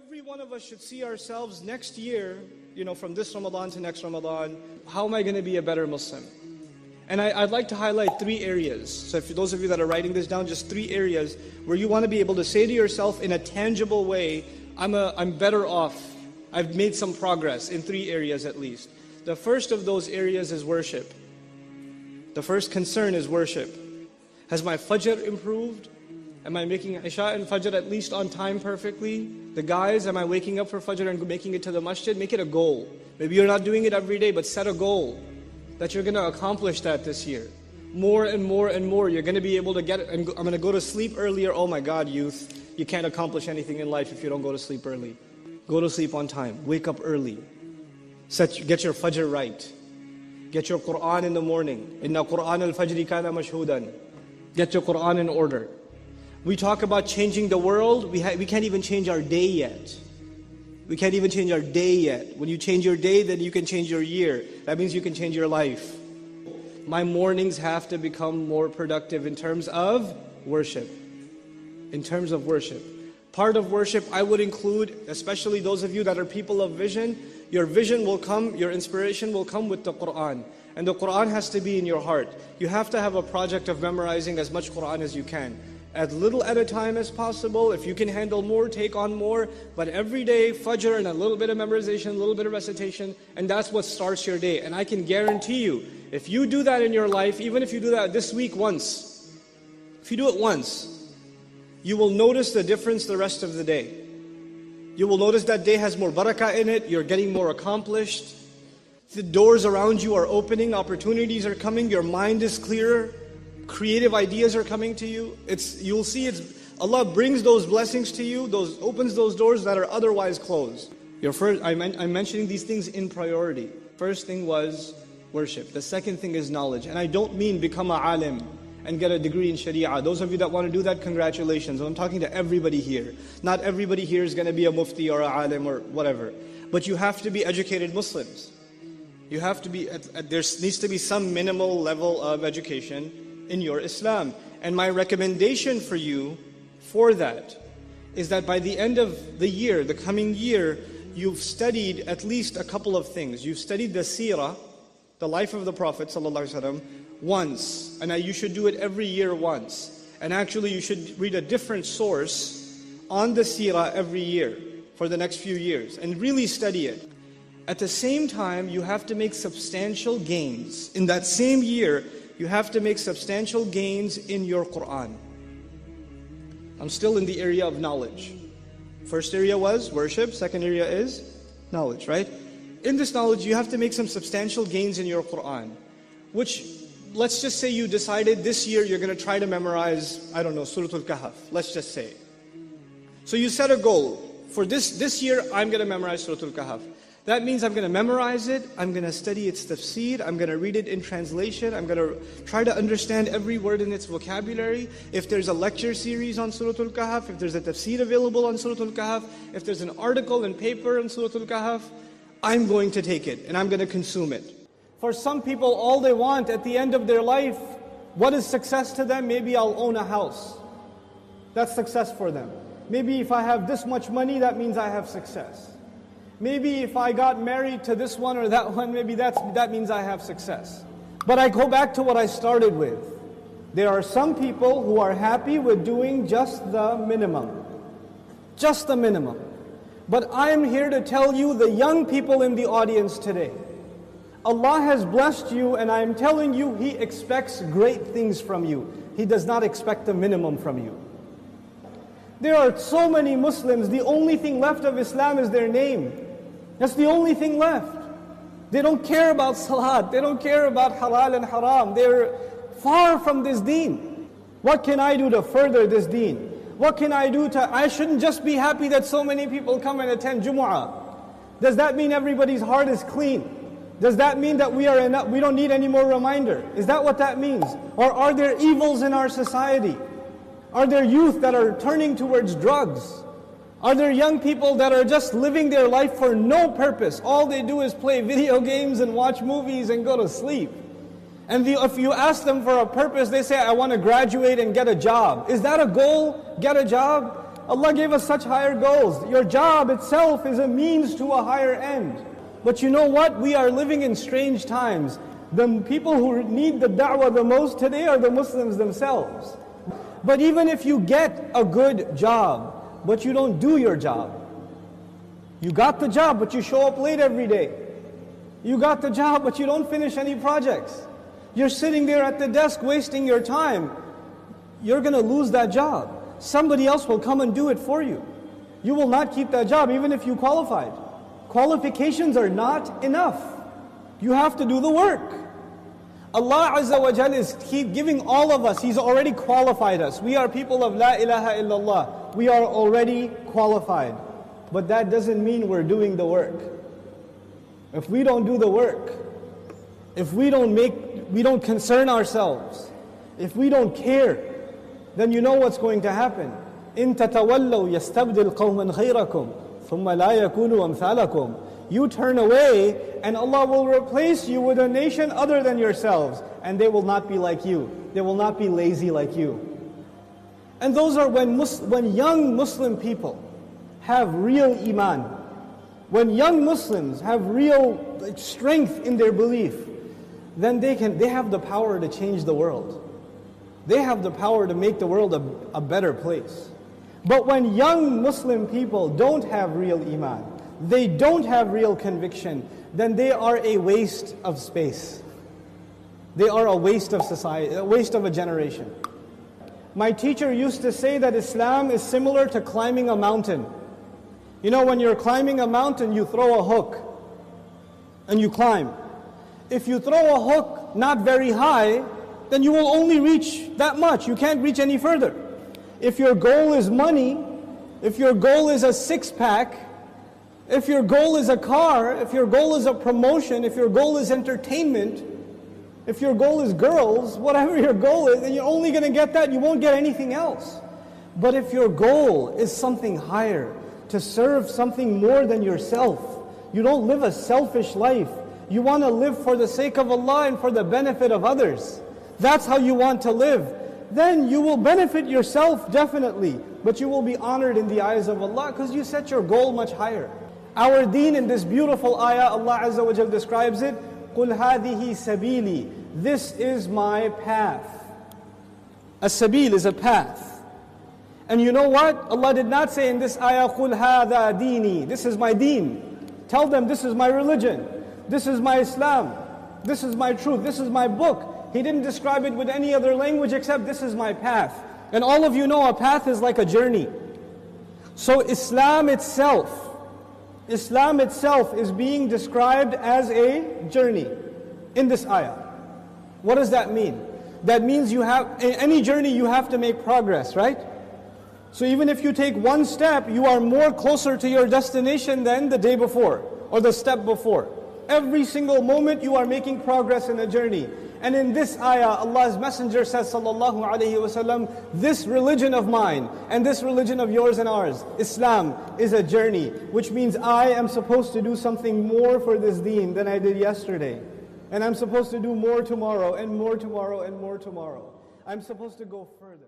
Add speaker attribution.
Speaker 1: Every one of us should see ourselves next year, from this Ramadan to next Ramadan, how am I going to be a better Muslim? And I'd like to highlight 3 areas. So for those of you that are writing this down, just 3 areas where you want to be able to say to yourself in a tangible way, I'm better off. I've made some progress in 3 areas at least. The first of those areas is worship. The first concern is worship. Has my Fajr improved? Am I making Isha and Fajr at least on time perfectly? The guys, am I waking up for Fajr and making it to the masjid? Make it a goal. Maybe you're not doing it every day, but set a goal that you're going to accomplish that this year. More and more and more, you're going to be able to get it. And I'm going to go to sleep earlier. Oh my God, youth, you can't accomplish anything in life if you don't go to sleep early. Go to sleep on time. Wake up early. Get your Fajr right. Get your Qur'an in the morning. Inna Qur'an al-Fajri kana mashhudan. Get your Qur'an in order. We talk about changing the world. We can't even change our day yet. We can't even change our day yet. When you change your day, then you can change your year. That means you can change your life. My mornings have to become more productive in terms of worship. In terms of worship. Part of worship I would include, especially those of you that are people of vision, your vision will come, your inspiration will come with the Qur'an. And the Qur'an has to be in your heart. You have to have a project of memorizing as much Qur'an as you can. As little at a time as possible. If you can handle more, take on more. But every day, Fajr and a little bit of memorization, a little bit of recitation, and that's what starts your day. And I can guarantee you, if you do that in your life, even if you do that this week once, if you do it once, you will notice the difference the rest of the day. You will notice that day has more barakah in it, you're getting more accomplished. The doors around you are opening, opportunities are coming, your mind is clearer. Creative ideas are coming to you. You'll see Allah brings those blessings to you, opens those doors that are otherwise closed. I'm mentioning these things in priority. First thing was worship. The second thing is knowledge. And I don't mean become a alim and get a degree in Sharia. Those of you that want to do that, congratulations. I'm talking to everybody here. Not everybody here is going to be a mufti or a alim or whatever. But you have to be educated Muslims. You have to be, there needs to be some minimal level of education in your Islam. And my recommendation for you for that is that by the end of the year, the coming year, you've studied at least a couple of things. You've studied the seerah, the life of the Prophet ﷺ, once. And you should do it every year once. And actually you should read a different source on the seerah every year for the next few years and really study it. At the same time, you have to make substantial gains. In that same year, you have to make substantial gains in your Qur'an. I'm still in the area of knowledge. First area was worship, second area is knowledge, right? In this knowledge, you have to make some substantial gains in your Qur'an. Which, let's just say you decided this year you're going to try to memorize, I don't know, Surah Al-Kahf, let's just say. So you set a goal. For this year, I'm going to memorize Surah Al-Kahf. That means I'm going to memorize it, I'm going to study its tafsir, I'm going to read it in translation, I'm going to try to understand every word in its vocabulary. If there's a lecture series on Surah Al-Kahf, if there's a tafsir available on Surah Al-Kahf, if there's an article and paper on Surah Al-Kahf, I'm going to take it and I'm going to consume it. For some people, all they want at the end of their life, what is success to them? Maybe I'll own a house. That's success for them. Maybe if I have this much money, that means I have success. Maybe if I got married to this one or that one, maybe that means I have success. But I go back to what I started with. There are some people who are happy with doing just the minimum. Just the minimum. But I'm here to tell you, the young people in the audience today, Allah has blessed you, and I'm telling you, He expects great things from you. He does not expect the minimum from you. There are so many Muslims, the only thing left of Islam is their name. That's the only thing left. They don't care about salat. They don't care about halal and haram. They're far from this deen. What can I do to further this deen? What can I do I shouldn't just be happy that so many people come and attend Jumu'ah. Does that mean everybody's heart is clean? Does that mean that we don't need any more reminder? Is that what that means? Or are there evils in our society? Are there youth that are turning towards drugs? Are there young people that are just living their life for no purpose? All they do is play video games and watch movies and go to sleep. And if you ask them for a purpose, they say, I want to graduate and get a job. Is that a goal? Get a job? Allah gave us such higher goals. Your job itself is a means to a higher end. But you know what? We are living in strange times. The people who need the da'wah the most today are the Muslims themselves. But even if you get a good job, but you don't do your job, you got the job, but you show up late every day. You got the job, but you don't finish any projects. You're sitting there at the desk wasting your time. You're going to lose that job. Somebody else will come and do it for you. You will not keep that job even if you qualified. Qualifications are not enough. You have to do the work. Allah Azza wa Jal is giving all of us, He's already qualified us. We are people of La ilaha illallah. We are already qualified. But that doesn't mean we're doing the work. If we don't do the work, if we don't concern ourselves, if we don't care, then you know what's going to happen. إِن تَتَوَلَّوْا يَسْتَبْدِلْ قَوْمًا غَيْرَكُمْ ثُمَّ لَا يَكُونُوا أَمْثَالَكُمْ. You turn away and Allah will replace you with a nation other than yourselves, and they will not be like you. They will not be lazy like you. And those are when young Muslim people have real Iman, when young Muslims have real strength in their belief, then they have the power to change the world. They have the power to make the world a better place. But when young Muslim people don't have real Iman, they don't have real conviction, then they are a waste of space. They are a waste of society, a waste of a generation. My teacher used to say that Islam is similar to climbing a mountain. You know, when you're climbing a mountain, you throw a hook and you climb. If you throw a hook not very high, then you will only reach that much. You can't reach any further. If your goal is money, if your goal is a six-pack, if your goal is a car, if your goal is a promotion, if your goal is entertainment, if your goal is girls, whatever your goal is, then you're only going to get that, you won't get anything else. But if your goal is something higher, to serve something more than yourself, you don't live a selfish life, you want to live for the sake of Allah and for the benefit of others, that's how you want to live, then you will benefit yourself definitely, but you will be honored in the eyes of Allah because you set your goal much higher. Our deen in this beautiful ayah, Allah Azza wa Jal describes it, قُلْ هَذِهِ سَبِيلِي. This is my path. As-sabil is a path. And you know what? Allah did not say in this ayah, قُلْ هَذَا دِينِي. This is my deen. Tell them this is my religion. This is my Islam. This is my truth. This is my book. He didn't describe it with any other language except this is my path. And all of you know a path is like a journey. So Islam itself is being described as a journey in this ayah. What does that mean? That means in any journey you have to make progress, right? So even if you take one step, you are more closer to your destination than the day before or the step before. Every single moment you are making progress in a journey. And in this ayah, Allah's Messenger says, sallallahu alayhi wasallam, this religion of mine and this religion of yours and ours, Islam, is a journey, which means I am supposed to do something more for this deen than I did yesterday. And I'm supposed to do more tomorrow and more tomorrow and more tomorrow. I'm supposed to go further.